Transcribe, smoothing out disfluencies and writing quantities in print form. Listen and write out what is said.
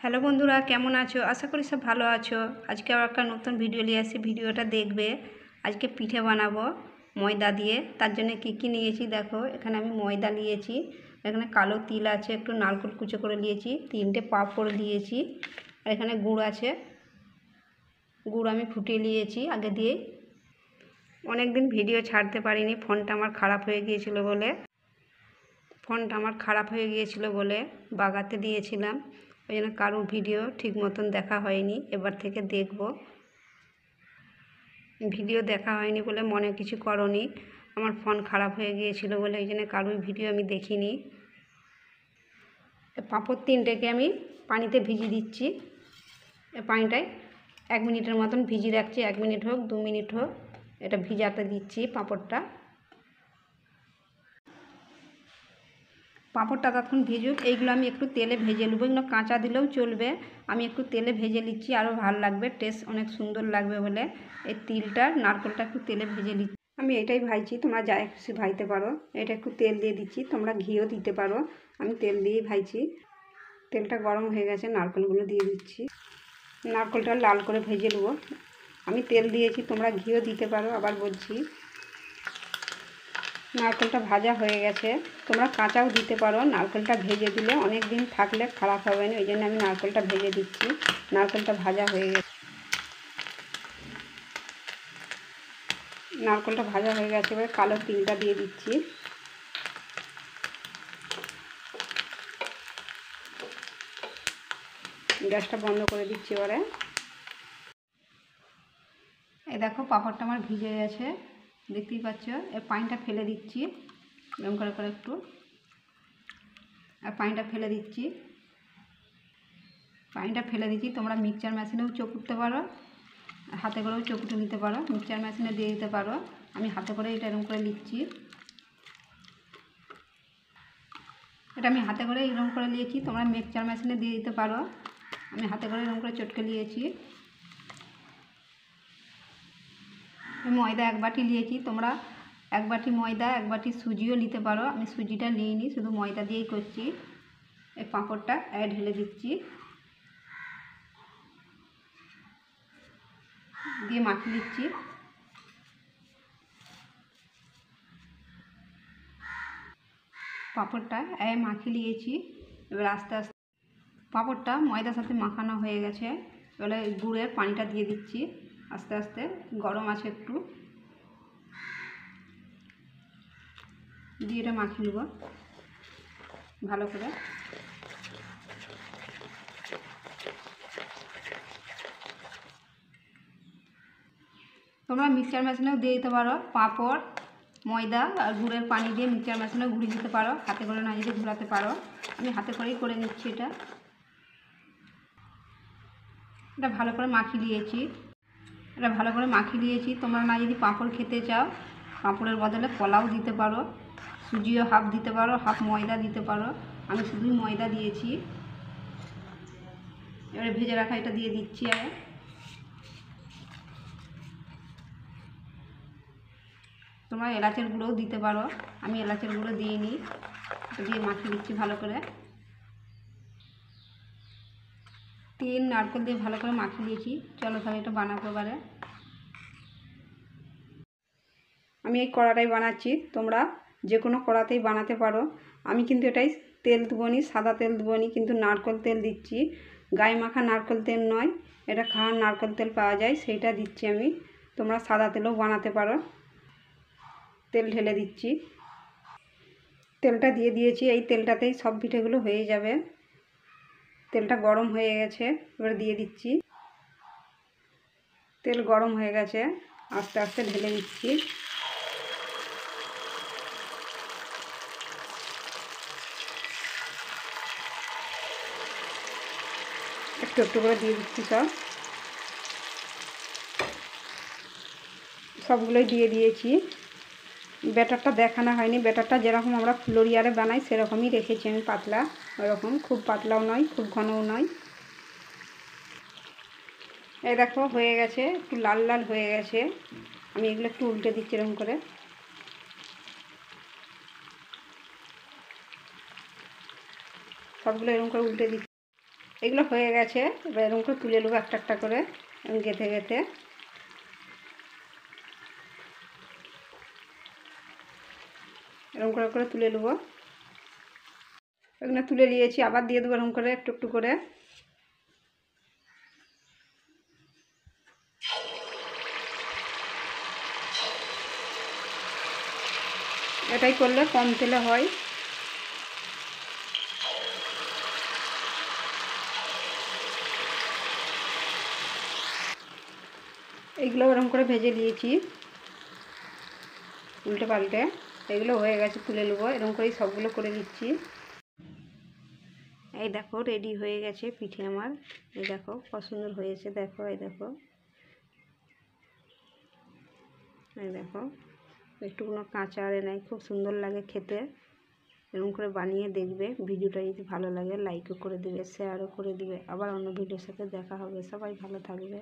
Hello বন্ধুরা, কেমন আছো? আশা করি সব ভালো আছো। আজকে আবার একটা নতুন ভিডিও নিয়ে আসি, ভিডিওটা দেখবে। আজকে পিঠে বানাবো ময়দা দিয়ে। তার জন্য কি কি নিয়েছি দেখো। এখানে আমি ময়দা নিয়েছি, এখানে কালো তিল আছে, একটু নারকেল কুচো করে নিয়েছি, 3টে পাঁপড় দিয়েছি, আর এখানে গুড় আছে। গুড় আমি ফুটিয়ে নিয়েছি আগে দিয়ে। অনেক দিন ভিডিও ছাড়তে পারিনি, ফোনটা আমার খারাপ হয়ে গিয়েছিল বলে বাগাতে দিয়েছিলাম। ওই জন্য কারো ভিডিও ঠিক মতন দেখা হয়নি। এবার থেকে দেখব। ভিডিও দেখা হয়নি বলে মনে কিছু করনি, আমার ফোন খারাপ হয়ে গিয়েছিল বলে ওই জন্য কারোর ভিডিও আমি দেখিনি। পাঁপড় 3টেকে আমি পানিতে ভিজিয়ে দিচ্ছি। পানিটায় 1 মিনিটের মতন ভিজিয়ে রাখছি। 1 মিনিট হোক 2 মিনিট হোক, এটা ভিজাতে দিচ্ছি পাঁপড়টা। পাঁপড়টা তখন ভিজুক। এইগুলো আমি একটু তেলে ভেজে নেবো। এগুলো কাঁচা দিলেও চলবে, আমি একটু তেলে ভেজে নিচ্ছি, আরও ভালো লাগবে, টেস্ট অনেক সুন্দর লাগবে বলে এই তিলটা নারকেলটা একটু তেলে ভেজে নিচ্ছি। আমি এটাই ভাজছি, তোমরা যা খুশি ভাজতে পারো। এটা একটু তেল দিয়ে দিচ্ছি, তোমরা ঘিও দিতে পারো, আমি তেল দিয়েই ভাজছি। তেলটা গরম হয়ে গেছে, নারকেলগুলো দিয়ে দিচ্ছি। নারকেলটা লাল করে ভেজে নেবো। আমি তেল দিয়েছি, তোমরা ঘিও দিতে পারো। আবার বলছি, নারকেলটা ভাজা হয়ে গেছে, তোমরা কাঁচাও দিতে পারো। নারকেলটা ভেজে দিলে অনেক দিন থাকলে খারাপ হবে না, ওই জন্য আমি নারকেলটা ভেজে দিচ্ছি। নারকেলটা ভাজা হয়ে গেছে, এবার কালো তিলটা দিয়ে দিচ্ছি। গ্যাসটা বন্ধ করে দিচ্ছি। এবারে এই দেখো, পাঁপড়টা আমার ভিজে গেছে, দেখতেই পাচ্ছ। এর পানিটা ফেলে দিচ্ছি, এরকম করে করে একটু, আর পানিটা ফেলে দিচ্ছি। তোমরা মিক্সচার মেশিনেও চকুটতে পারো, হাতে করেও চকুটে নিতে পারো, মিক্সচার মেশিনে দিয়ে দিতে পারো। আমি হাতে করে এটা এরকম করে নিচ্ছি। এটা আমি হাতে করে এরকম করে নিয়েছি, তোমরা মিক্সচার মেশিনে দিয়ে দিতে পারো। আমি হাতে করে এরকম করে চটকে নিয়েছি। ময়দা 1 বাটি নিয়েছি, তোমরা 1 বাটি ময়দা 1 বাটি সুজিও নিতে পারো। আমি সুজিটা নিইনি, শুধু ময়দা দিয়েই করছি। এই পাঁপড়টা ঢেলে দিচ্ছি, দিয়ে মাখিয়ে দিচ্ছি। পাঁপড়টা মাখিয়ে নিয়েছি। এবার আস্তে আস্তে পাঁপড়টা ময়দার সাথে মাখানো হয়ে গেছে। এবারে গুড়ের পানিটা দিয়ে দিচ্ছি আস্তে আস্তে, গরম আছে একটু, দিয়ে এটা মাখিয়ে নেব ভালো করে। তোমরা মিক্সচার মেশিনেও দিয়ে দিতে পারো। পাঁপড়, ময়দা আর গুড়ের পানি দিয়ে মিক্সচার মেশিনেও ঘুরিয়ে দিতে পারো, হাতে করে না যদি ঘোরাতে পারো। আমি হাতে করেই করে নিচ্ছি। এটা ভালো করে মাখিয়ে দিয়েছি। তোমরা না যদি পাঁপড় খেতে চাও, পাঁপড়ের বদলে কলাও দিতে পারো, সুজিও হাফ দিতে পারো, হাফ ময়দা দিতে পারো। আমি শুধুই ময়দা দিয়েছি। এবারে ভেজে রাখা এটা দিয়ে দিচ্ছি। আর তোমরা এলাচের গুঁড়োও দিতে পারো, আমি এলাচের গুঁড়ো দিইনি। এটা দিয়ে মাখিয়ে দিচ্ছি ভালো করে। তিল নারকেল দিয়ে ভালো করে মাখিয়ে দিয়েছি। চলো তাহলে এটা বানাবো এবারে। আমি এই কড়াটাই বানাচ্ছি, তোমরা যে কোনো কড়াতেই বানাতে পারো। আমি কিন্তু এটাই তেল দেবনি, সাদা তেল দেবনি, কিন্তু নারকেল তেল দিচ্ছি। গায়ে মাখা নারকেল তেল নয়, এটা খাওয়ার নারকেল তেল পাওয়া যায়, সেইটা দিচ্ছি আমি। তোমরা সাদা তেলও বানাতে পারো। তেল ঢেলে দিচ্ছি, তেলটা দিয়ে দিয়েছি। এই তেলটাতেই সব পিঠেগুলো হয়ে যাবে। তেলটা গরম হয়ে গেছে, এবার দিয়ে দিচ্ছি। তেল গরম হয়ে গেছে, আস্তে আস্তে ঢেলে দিচ্ছি। একটু একটু করে দিয়ে দিচ্ছি। সবগুলোই দিয়ে দিয়েছি। ব্যাটারটা দেখানো হয়নি, ব্যাটারটা যেরকম আমরা ফুলরিয়ারে বানাই সেরকমই রেখেছি আমি, পাতলা, ওরকম খুব পাতলাও নয় খুব ঘনও নয়। এই দেখো হয়ে গেছে, একটু লাল লাল হয়ে গেছে। আমি এগুলো একটু উল্টে দিচ্ছি এরকম করে। সবগুলো এরকম করে উল্টে দিচ্ছি। এগুলো হয়ে গেছে। এবার এরকম করে তুলে নেবো একটা একটা করে গেঁথে গেঁথে। এরকম করে করে তুলে নেবো। এগুলো তুলে নিয়েছি, আবার দিয়ে দেবো এরকম করে একটু একটু করে। এটাই করলে কম তেলে হয়। এইগুলো এরকম করে ভেজে নিয়েছি উল্টে পাল্টে। এগুলো হয়ে গেছে, তুলে নেবো। এরকম করেই সবগুলো করে দিচ্ছি। এই দেখো রেডি হয়ে গেছে পিঠে আমার। এই দেখো কত সুন্দর হয়েছে, দেখো এই দেখো, এই দেখো একটুকুনো কাঁচা আর নাই, খুব সুন্দর লাগে খেতে। এরকম করে বানিয়ে দেখবে। ভিডিওটা যদি ভালো লাগে লাইকও করে দিবে, শেয়ারও করে দিবে। আবার অন্য ভিডিওর সাথে দেখা হবে। সবাই ভালো থাকবে।